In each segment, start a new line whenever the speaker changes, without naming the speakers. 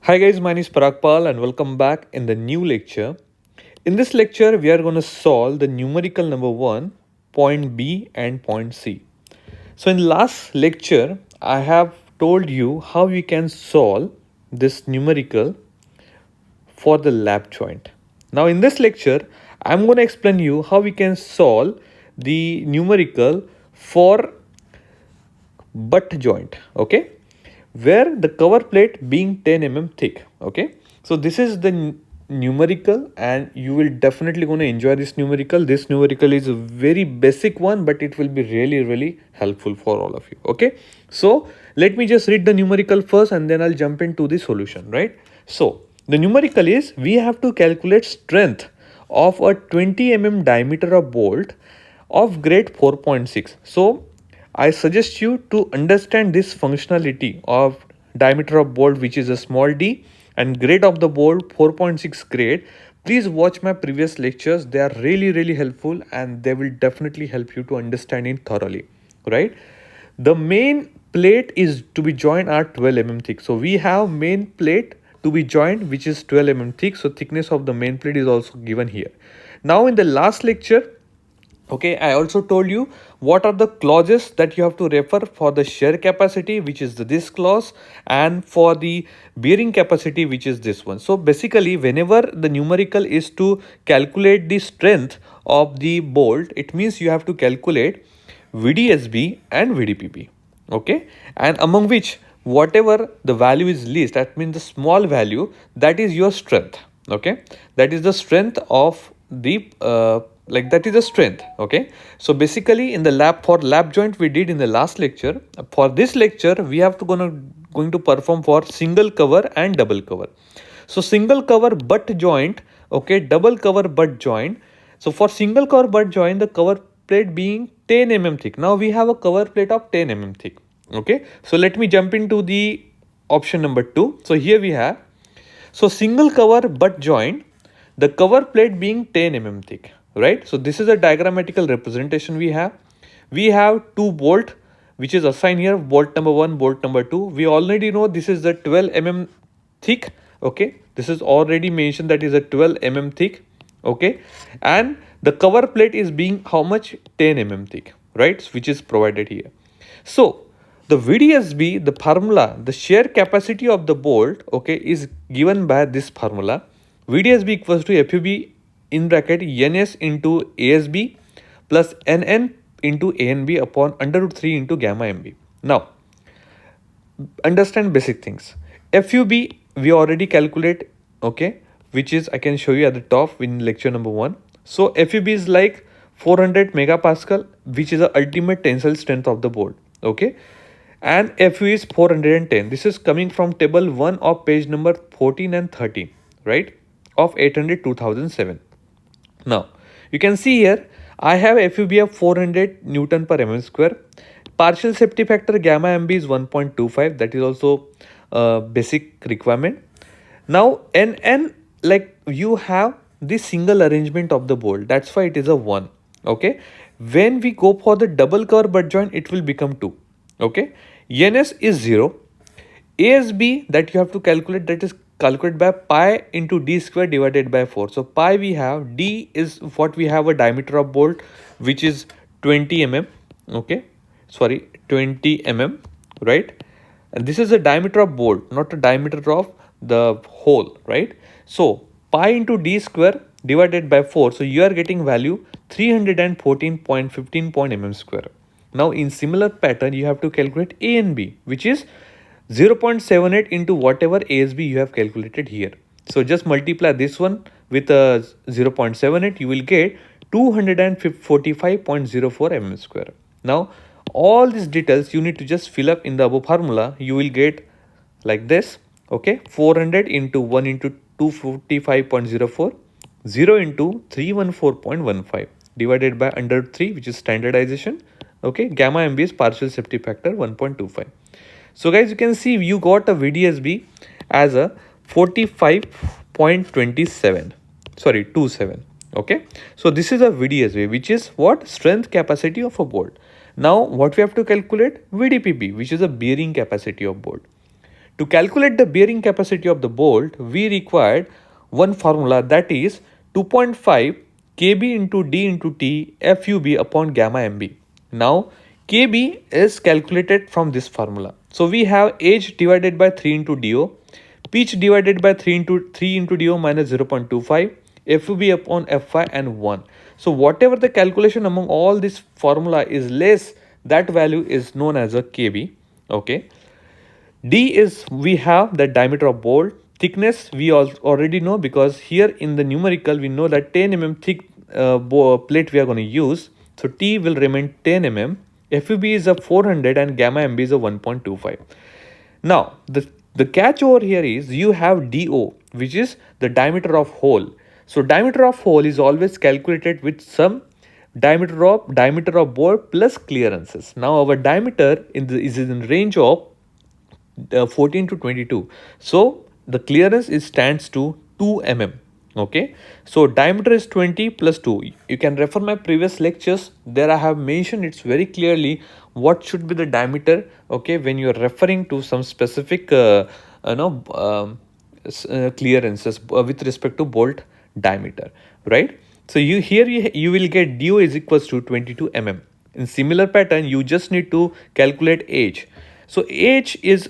Hi guys, my name is Paragpal and welcome back in the new lecture. In this lecture, we are going to solve the numerical number 1, point B and point C. So in last lecture, I have told you how you can solve this numerical for the lap joint. Now in this lecture, I'm going to explain you how we can solve the numerical for butt joint, okay, where the cover plate being 10 mm thick. Okay, so this is the numerical and you will definitely going to enjoy this numerical. This numerical is a very basic one, but it will be really helpful for all of you. Okay, so let me just read the numerical first and then I'll jump into the solution, right? So the numerical is we have to calculate strength of a 20 mm diameter of bolt of grade 4.6. So I suggest you to understand this functionality of diameter of bolt, which is a small d, and grade of the bolt 4.6 grade. Please watch my previous lectures. They are really helpful and they will definitely help you to understand it thoroughly, right? The main plate is to be joined are 12 mm thick. So we have main plate to be joined which is 12 mm thick. So thickness of the main plate is also given here. Now in the last lecture, okay, I also told you what are the clauses that you have to refer for the shear capacity, which is this clause, and for the bearing capacity, which is this one. So basically, whenever the numerical is to calculate the strength of the bolt, it means you have to calculate VDSB and VDPB. Okay, and among which whatever the value is least, that means the small value, that is your strength. Okay, that is the strength of the that is the strength. Okay, so basically in the lap joint we did in the last lecture. For this lecture we have to going to perform for single cover and double cover. So single cover butt joint, okay, double cover butt joint. So for single cover butt joint, the cover plate being 10 mm thick. Now we have a cover plate of 10 mm thick. Okay, so let me jump into the option number 2. So here we have, so single cover butt joint, the cover plate being 10 mm thick, right? So this is a diagrammatical representation we have. We have two bolt which is assigned here, bolt number 1, bolt number 2. We already know this is the 12 mm thick. Okay, this is already mentioned that is a 12 mm thick. Okay, and the cover plate is being how much? 10 mm thick, right? Which is provided here. So the VDSB, the formula, the shear capacity of the bolt, okay, is given by this formula. VDSB equals to FUB in bracket NS into ASB plus NN into ANB upon under root 3 into gamma MB. Now, understand basic things. FUB we already calculate, okay, which is I can show you at the top in lecture number 1. So FUB is like 400 megapascal, which is the ultimate tensile strength of the bolt. Okay, and FU is 410. This is coming from table 1 of page number 14 and 13, right, of 800 2007. Now you can see here I have FUB of 400 Newton per mm square. Partial safety factor gamma MB is 1.25. That is also a basic requirement. Now NN, like you have the single arrangement of the bolt, that's why it is a 1. Okay, when we go for the double cover butt joint, it will become 2. Okay, NS is 0. ASB that you have to calculate, that is calculated by pi into d square divided by 4. So pi we have, d is what we have a diameter of bolt which is 20 mm. Okay, sorry, 20 mm, right? And this is the diameter of bolt, not the diameter of the hole, right? So pi into d square divided by 4. So you are getting value 314.15 mm square. Now in similar pattern you have to calculate A and B, which is 0.78 into whatever ASB you have calculated here. So just multiply this one with a 0.78, you will get 245.04 mm square. Now all these details you need to just fill up in the above formula. You will get like this. Okay, 400 into 1 into 245.04, 0 into 314.15 divided by under 3, which is standardization. Okay, gamma MB is partial safety factor 1.25. So guys, you can see you got a VDSB as a 45.27, sorry, 27. Okay, so this is a VDSB, which is what? Strength capacity of a bolt. Now what we have to calculate? VDPB, which is a bearing capacity of bolt. To calculate the bearing capacity of the bolt, we required one formula, that is 2.5 kb into d into t fub upon gamma mb. Now kb is calculated from this formula. So we have h divided by 3 into do, pitch divided by 3 into do minus 0.25, fub upon fi and 1. So whatever the calculation among all this formula is less, that value is known as a kb. Okay. D is, we have the diameter of bolt. Thickness we already know, because here in the numerical we know that 10 mm thick plate we are going to use. So T will remain 10 mm. FUB is a 400 and gamma MB is a 1.25. Now the catch over here is you have DO, which is the diameter of hole. So diameter of hole is always calculated with some diameter of bore plus clearances. Now our diameter is in range of 14 to 22. So the clearance stands to 2 mm. Okay, so diameter is 20 plus 2. You can refer my previous lectures. There I have mentioned it's very clearly what should be the diameter. Okay, when you are referring to some specific clearances with respect to bolt diameter, right? So you will get DO is equals to 22 mm. In similar pattern, you just need to calculate H. So H is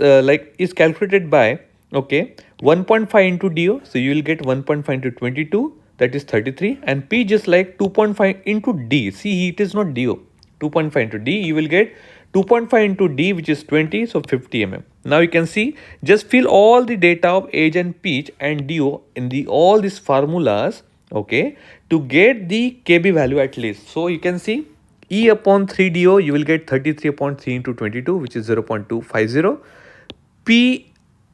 calculated by 1.5 into DO. So you will get 1.5 into 22, that is 33, and P just like 2.5 into D. See, it is not DO. 2.5 into D, you will get 2.5 into D, which is 20, so 50 mm. Now you can see, just fill all the data of age and pitch and DO in all these formulas, okay, to get the KB value at least. So you can see E upon 3 DO, you will get 33 upon 3 into 22, which is 0.250. P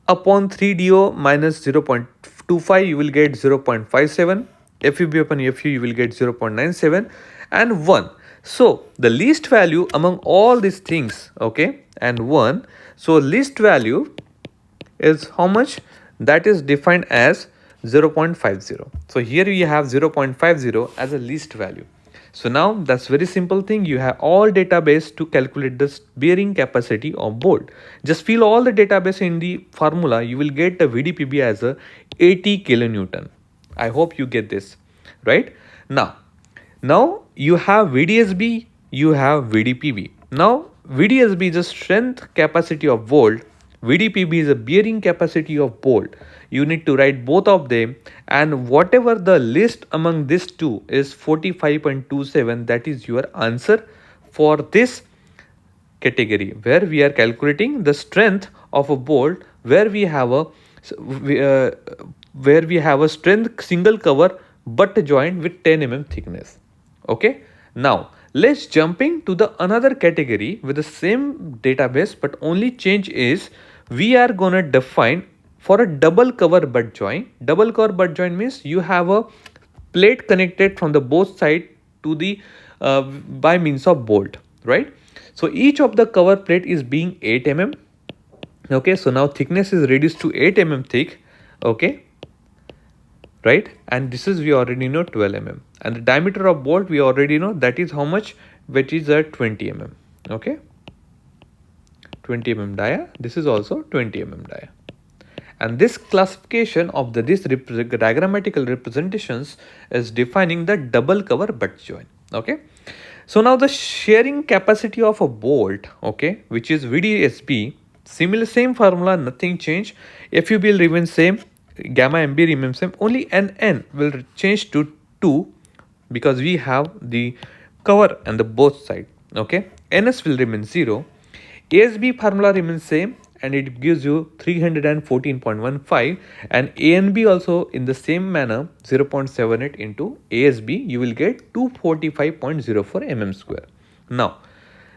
upon 3 DO minus 0.25, you will get 0.57. FUB upon FU, you will get 0.97 and 1. So the least value among all these things, okay, and 1. So least value is how much? That is defined as 0.50. So here we have 0.50 as a least value. So now that's very simple thing. You have all database to calculate the bearing capacity of bolt. Just fill all the database in the formula. You will get the VDPB as a 80 kilonewton. I hope you get this, right? Now you have VDSB, you have VDPB. Now VDSB is a strength capacity of bolt. VDPB is a bearing capacity of bolt. You need to write both of them, and whatever the list among these two is 45.27. That is your answer for this category, where we are calculating the strength of a bolt, where we have a strength single cover butt joint with 10 mm thickness. Okay, now let's jumping to the another category with the same database, but only change is we are gonna define for a double cover butt joint. Double cover butt joint means you have a plate connected from the both side to the by means of bolt, right? So each of the cover plate is being 8 mm. Okay, so now thickness is reduced to 8 mm thick. Okay, right, and this is we already know 12 mm, and the diameter of bolt we already know, that is how much, which is at 20 mm. Okay, 20 mm dia. This is also 20 mm dia. And this classification of this diagrammatical representations is defining the double cover butt joint. Okay, so now the shearing capacity of a bolt, okay, which is VDSB, same formula, nothing change. FUB will remain same, gamma MB remains same, only NN will change to 2 because we have the cover and the both side. Okay, NS will remain 0. ASB formula remains same, and it gives you 314.15, and ANB also in the same manner 0.78 into ASB, you will get 245.04 mm square. Now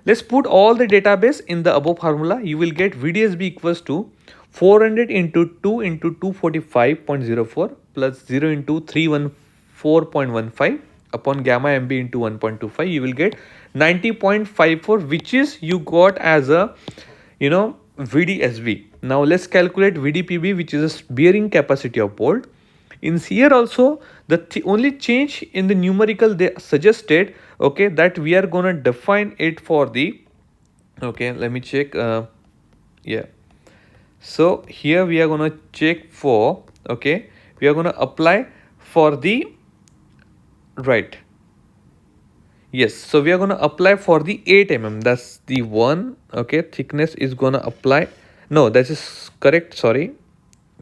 let's put all the database in the above formula. You will get VDSB equals to 400 into 2 into 245.04 plus 0 into 314.15 upon gamma MB into 1.25. You will get 90.54, which is you got as a VDSB. Now let's calculate VDPB, which is a bearing capacity of bolt. In here also the only change in the numerical they suggested, okay, that we are gonna define it for the, okay, let me check, yeah, So here we are going to check for, okay, we are going to apply for the right. Yes, so we are going to apply for the 8 mm. That's the one. Okay, thickness is going to apply. No, that is correct. Sorry,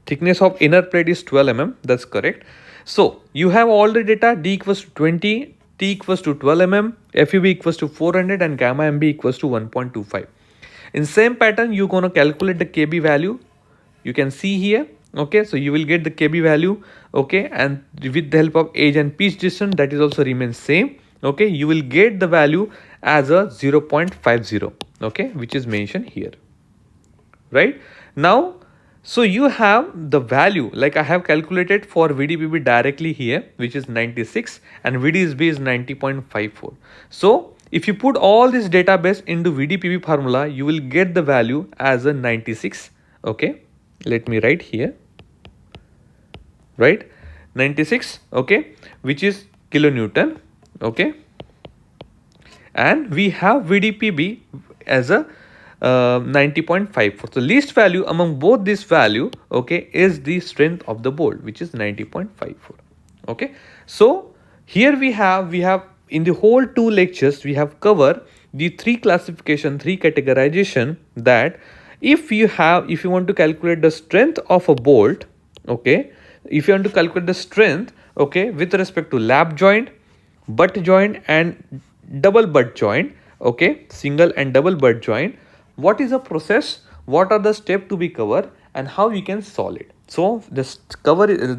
thickness of inner plate is 12 mm. That's correct. So you have all the data. D equals to 20, T equals to 12 mm, FUB equals to 400, and gamma MB equals to 1.25. In same pattern, you're going to calculate the KB value. You can see here. Okay, so you will get the KB value. Okay, and with the help of edge and pitch distance, that is also remains same. Okay, you will get the value as a 0.50. Okay, which is mentioned here. Right now, so you have the value, like I have calculated for VDPB directly here, which is 96, and VDSB is 90.54. So if you put all this database into VDPB formula, you will get the value as a 96. Okay, let me write here, right, 96, okay, which is kilonewton. Okay, and we have VDPB as a 90.54. So least value among both this value, okay, is the strength of the bolt, which is 90.54. Okay, so here we have in the whole 2 lectures we have covered the 3 classification, 3 categorization, that if you want to calculate the strength of a bolt, okay, if you want to calculate the strength, okay, with respect to lap joint, butt joint, and double butt joint, okay, single and double butt joint, what is the process, what are the steps to be covered, and how we can solve it. So the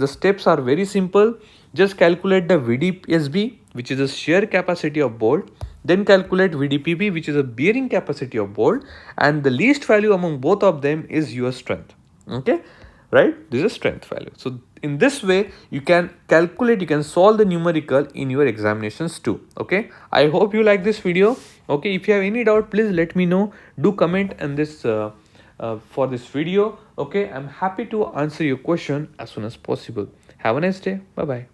steps are very simple. Just calculate the VDSB, which is the shear capacity of bolt, then calculate VDPB, which is a bearing capacity of bolt, and the least value among both of them is your strength. Okay, right, this is strength value. So in this way you can calculate, you can solve the numerical in your examinations too. Okay, I hope you like this video. Okay, if you have any doubt, please let me know. Do comment on this for this video. Okay, I'm happy to answer your question as soon as possible. Have a nice day. Bye bye.